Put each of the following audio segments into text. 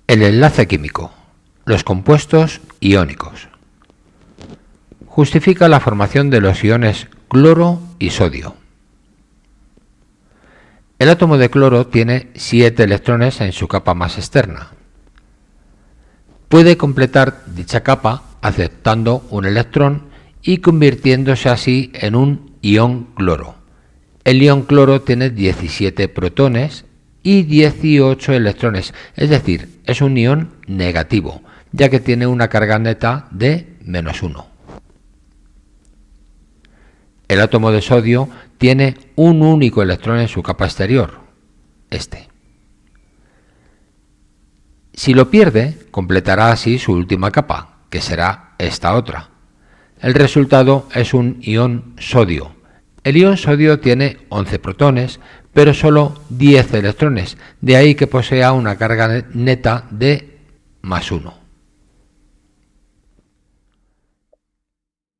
El enlace químico. Los compuestos iónicos. Justifica la formación de los iones cloro y sodio. El átomo de cloro tiene 7 electrones en su capa más externa. Puede completar dicha capa aceptando un electrón y convirtiéndose así en un ion cloro. El ion cloro tiene 17 protones y 18 electrones, es decir, es un ion negativo, ya que tiene una carga neta de -1. El átomo de sodio tiene un único electrón en su capa exterior, este. Si lo pierde, completará así su última capa, que será esta otra. El resultado es un ion sodio. El ion sodio tiene 11 protones, pero solo 10 electrones, de ahí que posea una carga neta de +1.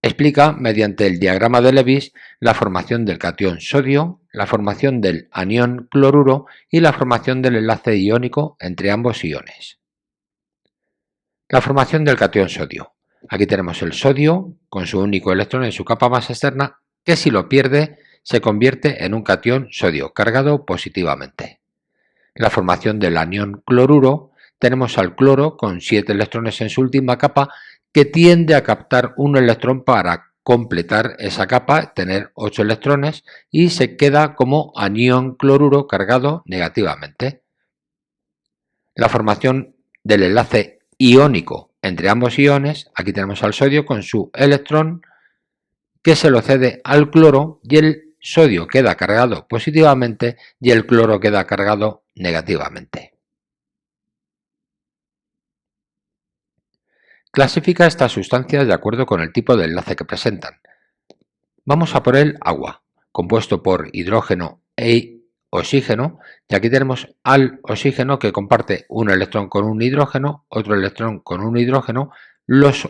Explica mediante el diagrama de Lewis la formación del catión sodio, la formación del anión cloruro y la formación del enlace iónico entre ambos iones. La formación del catión sodio. Aquí tenemos el sodio con su único electrón en su capa más externa, que si lo pierde se convierte en un catión sodio cargado positivamente. La formación del anión cloruro. Tenemos al cloro con 7 electrones en su última capa, que tiende a captar un electrón para completar esa capa, tener 8 electrones, y se queda como anión cloruro cargado negativamente. La formación del enlace iónico entre ambos iones. Aquí tenemos al sodio con su electrón que se lo cede al cloro y el sodio queda cargado positivamente y el cloro queda cargado negativamente. Clasifica estas sustancias de acuerdo con el tipo de enlace que presentan. Vamos a por el agua, compuesto por hidrógeno e oxígeno, y aquí tenemos al oxígeno que comparte un electrón con un hidrógeno, otro electrón con un hidrógeno. Los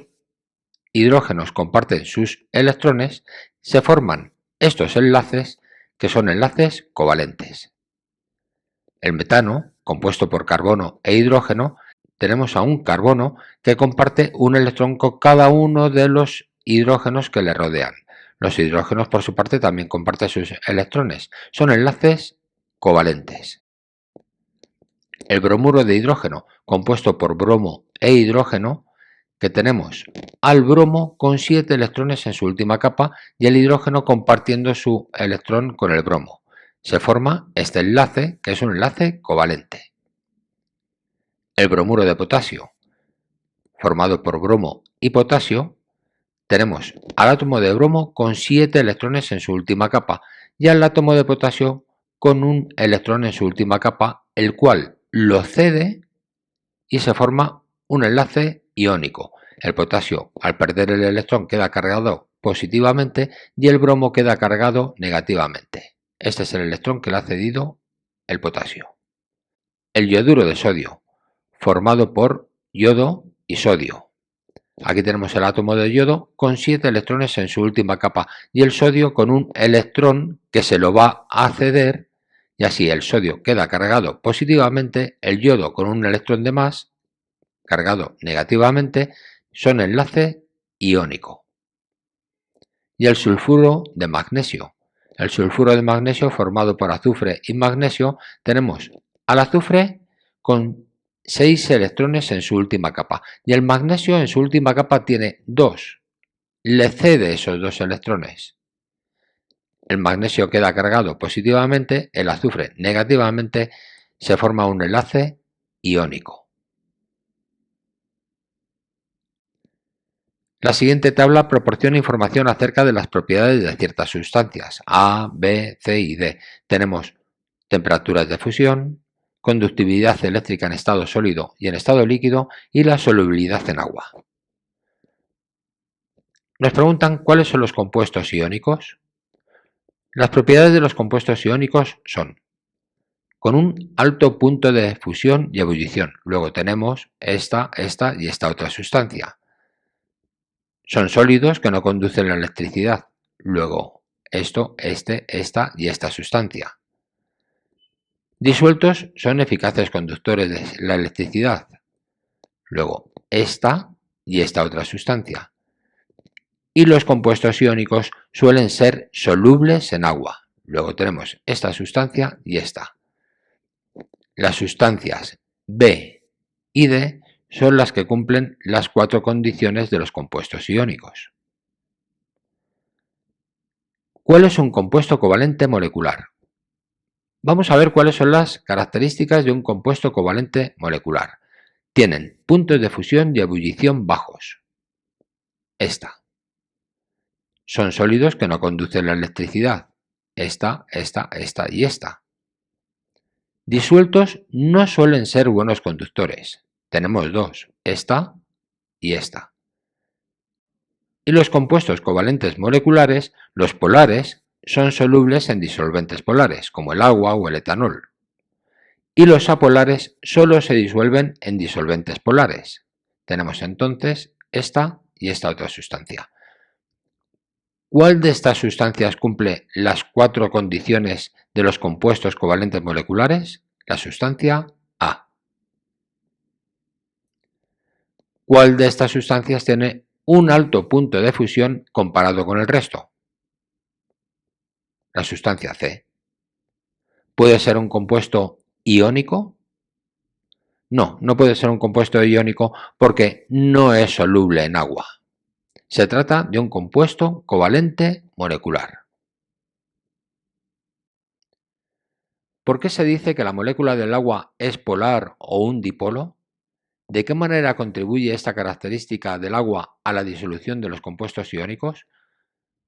hidrógenos comparten sus electrones, se forman estos enlaces que son enlaces covalentes. El metano, compuesto por carbono e hidrógeno, tenemos a un carbono que comparte un electrón con cada uno de los hidrógenos que le rodean. Los hidrógenos, por su parte, también comparten sus electrones. Son enlaces covalentes. El bromuro de hidrógeno, compuesto por bromo e hidrógeno, que tenemos al bromo con 7 electrones en su última capa y el hidrógeno compartiendo su electrón con el bromo. Se forma este enlace, que es un enlace covalente. El bromuro de potasio, formado por bromo y potasio, tenemos al átomo de bromo con 7 electrones en su última capa y al átomo de potasio con un electrón en su última capa, el cual lo cede y se forma un enlace iónico. El potasio, al perder el electrón, queda cargado positivamente y el bromo queda cargado negativamente. Este es el electrón que le ha cedido el potasio. El yoduro de sodio, formado por yodo y sodio. Aquí tenemos el átomo de yodo con 7 electrones en su última capa y el sodio con un electrón que se lo va a ceder, y así el sodio queda cargado positivamente, el yodo con un electrón de más cargado negativamente, son enlace iónico. Y el sulfuro de magnesio. El sulfuro de magnesio, formado por azufre y magnesio, tenemos al azufre con 6 electrones en su última capa y el magnesio en su última capa tiene 2. Le cede esos 2 electrones. El magnesio queda cargado positivamente, el azufre negativamente, se forma un enlace iónico. La siguiente tabla proporciona información acerca de las propiedades de ciertas sustancias A, B, C y D. Tenemos temperaturas de fusión, conductividad eléctrica en estado sólido y en estado líquido y la solubilidad en agua. Nos preguntan cuáles son los compuestos iónicos. Las propiedades de los compuestos iónicos son con un alto punto de fusión y ebullición. Luego tenemos esta y esta otra sustancia. Son sólidos que no conducen la electricidad. Luego esto, esta y esta sustancia. Disueltos son eficaces conductores de la electricidad. luego esta y esta otra sustancia. Y los compuestos iónicos suelen ser solubles en agua. Luego tenemos esta sustancia y esta. Las sustancias B y D son las que cumplen las 4 condiciones de los compuestos iónicos. ¿Cuál es un compuesto covalente molecular? Vamos a ver cuáles son las características de un compuesto covalente molecular. Tienen puntos de fusión y ebullición bajos. Esta. Son sólidos que no conducen la electricidad. Esta y esta. Disueltos no suelen ser buenos conductores. Tenemos dos, esta y esta. Y los compuestos covalentes moleculares, los polares, son solubles en disolventes polares, como el agua o el etanol. Y los apolares solo se disuelven en disolventes polares. Tenemos entonces esta y esta otra sustancia. ¿Cuál de estas sustancias cumple las 4 condiciones de los compuestos covalentes moleculares? La sustancia A. ¿Cuál de estas sustancias tiene un alto punto de fusión comparado con el resto? La sustancia C. ¿Puede ser un compuesto iónico? No, no puede ser un compuesto iónico porque no es soluble en agua. Se trata de un compuesto covalente molecular. ¿Por qué se dice que la molécula del agua es polar o un dipolo? ¿De qué manera contribuye esta característica del agua a la disolución de los compuestos iónicos?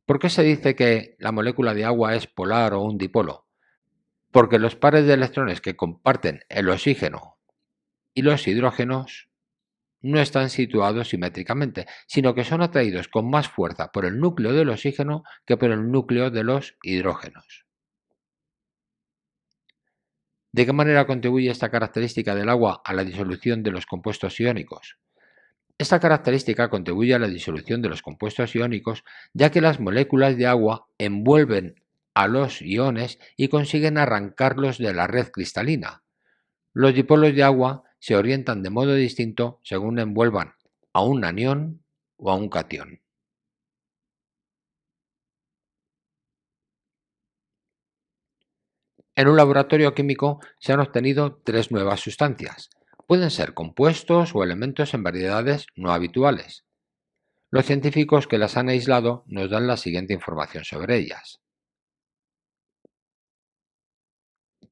¿Por qué se dice que la molécula de agua es polar o un dipolo? Porque los pares de electrones que comparten el oxígeno y los hidrógenos no están situados simétricamente, sino que son atraídos con más fuerza por el núcleo del oxígeno que por el núcleo de los hidrógenos. ¿De qué manera contribuye esta característica del agua a la disolución de los compuestos iónicos? Esta característica contribuye a la disolución de los compuestos iónicos ya que las moléculas de agua envuelven a los iones y consiguen arrancarlos de la red cristalina. Los dipolos de agua se orientan de modo distinto según envuelvan a un anión o a un catión. En un laboratorio químico se han obtenido 3 nuevas sustancias. Pueden ser compuestos o elementos en variedades no habituales. Los científicos que las han aislado nos dan la siguiente información sobre ellas.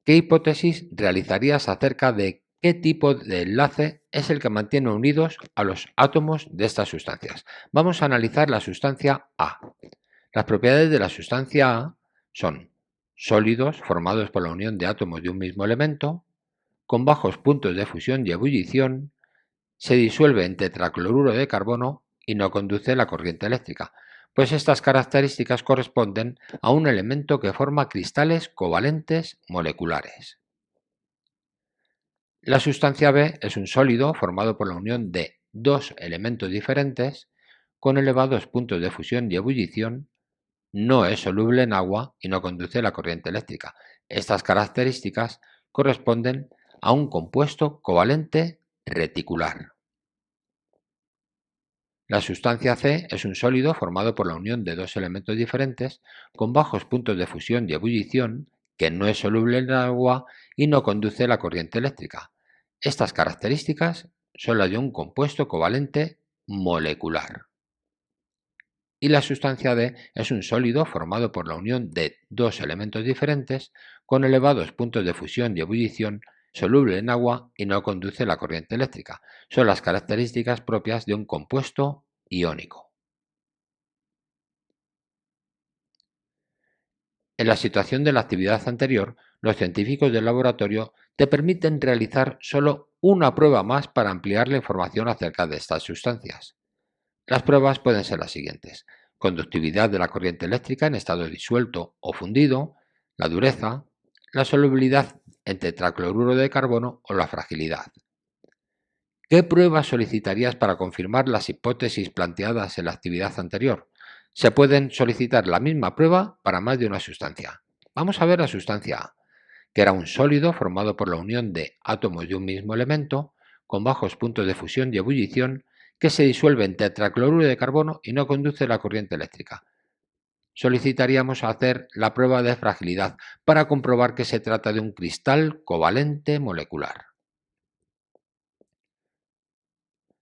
¿Qué hipótesis realizarías acerca de qué tipo de enlace es el que mantiene unidos a los átomos de estas sustancias? Vamos a analizar la sustancia A. Las propiedades de la sustancia A son sólidos formados por la unión de átomos de un mismo elemento, con bajos puntos de fusión y ebullición, se disuelve en tetracloruro de carbono y no conduce la corriente eléctrica, pues estas características corresponden a un elemento que forma cristales covalentes moleculares. La sustancia B es un sólido formado por la unión de dos elementos diferentes con elevados puntos de fusión y ebullición, no es soluble en agua y no conduce la corriente eléctrica. Estas características corresponden a un compuesto covalente reticular. La sustancia C es un sólido formado por la unión de dos elementos diferentes con bajos puntos de fusión y ebullición, que no es soluble en agua y no conduce la corriente eléctrica. Estas características son las de un compuesto covalente molecular. Y la sustancia D es un sólido formado por la unión de dos elementos diferentes con elevados puntos de fusión y ebullición, soluble en agua y no conduce la corriente eléctrica. Son las características propias de un compuesto iónico. En la situación de la actividad anterior, los científicos del laboratorio te permiten realizar solo una prueba más para ampliar la información acerca de estas sustancias. Las pruebas pueden ser las siguientes: conductividad de la corriente eléctrica en estado disuelto o fundido, la dureza, la solubilidad en tetracloruro de carbono o la fragilidad. ¿Qué pruebas solicitarías para confirmar las hipótesis planteadas en la actividad anterior? Se pueden solicitar la misma prueba para más de una sustancia. Vamos a ver la sustancia A, que era un sólido formado por la unión de átomos de un mismo elemento con bajos puntos de fusión y ebullición que se disuelve en tetracloruro de carbono y no conduce la corriente eléctrica. Solicitaríamos hacer la prueba de fragilidad para comprobar que se trata de un cristal covalente molecular.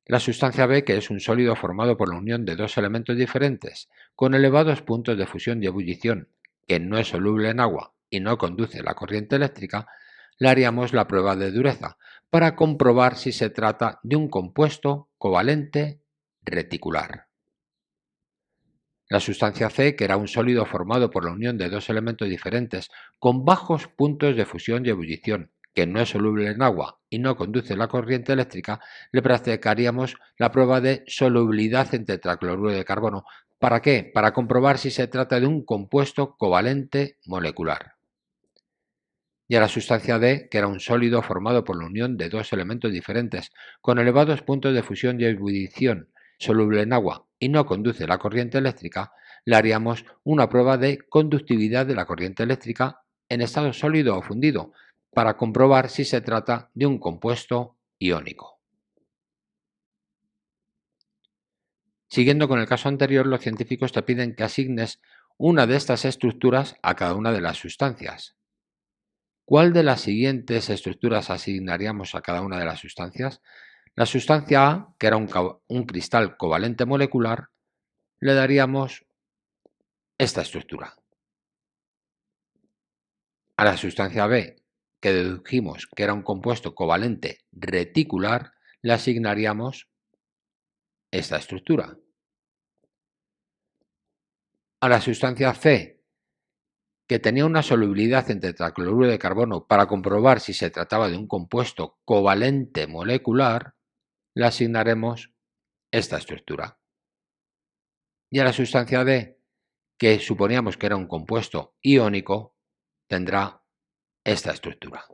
La sustancia B, que es un sólido formado por la unión de dos elementos diferentes, con elevados puntos de fusión y ebullición, que no es soluble en agua y no conduce la corriente eléctrica, le haríamos la prueba de dureza para comprobar si se trata de un compuesto covalente reticular. La sustancia C, que era un sólido formado por la unión de dos elementos diferentes con bajos puntos de fusión y ebullición, que no es soluble en agua y no conduce la corriente eléctrica, le practicaríamos la prueba de solubilidad en tetracloruro de carbono. ¿Para qué? Para comprobar si se trata de un compuesto covalente molecular. Y a la sustancia D, que era un sólido formado por la unión de dos elementos diferentes con elevados puntos de fusión y ebullición, soluble en agua y no conduce la corriente eléctrica, le haríamos una prueba de conductividad de la corriente eléctrica en estado sólido o fundido para comprobar si se trata de un compuesto iónico. Siguiendo con el caso anterior, los científicos te piden que asignes una de estas estructuras a cada una de las sustancias. ¿Cuál de las siguientes estructuras asignaríamos a cada una de las sustancias? La sustancia A, que era un cristal covalente molecular, le daríamos esta estructura. A la sustancia B, que dedujimos que era un compuesto covalente reticular, le asignaríamos esta estructura. A la sustancia C, que tenía una solubilidad en tetracloruro de carbono para comprobar si se trataba de un compuesto covalente molecular, le asignaremos esta estructura. Y a la sustancia D, que suponíamos que era un compuesto iónico, tendrá esta estructura.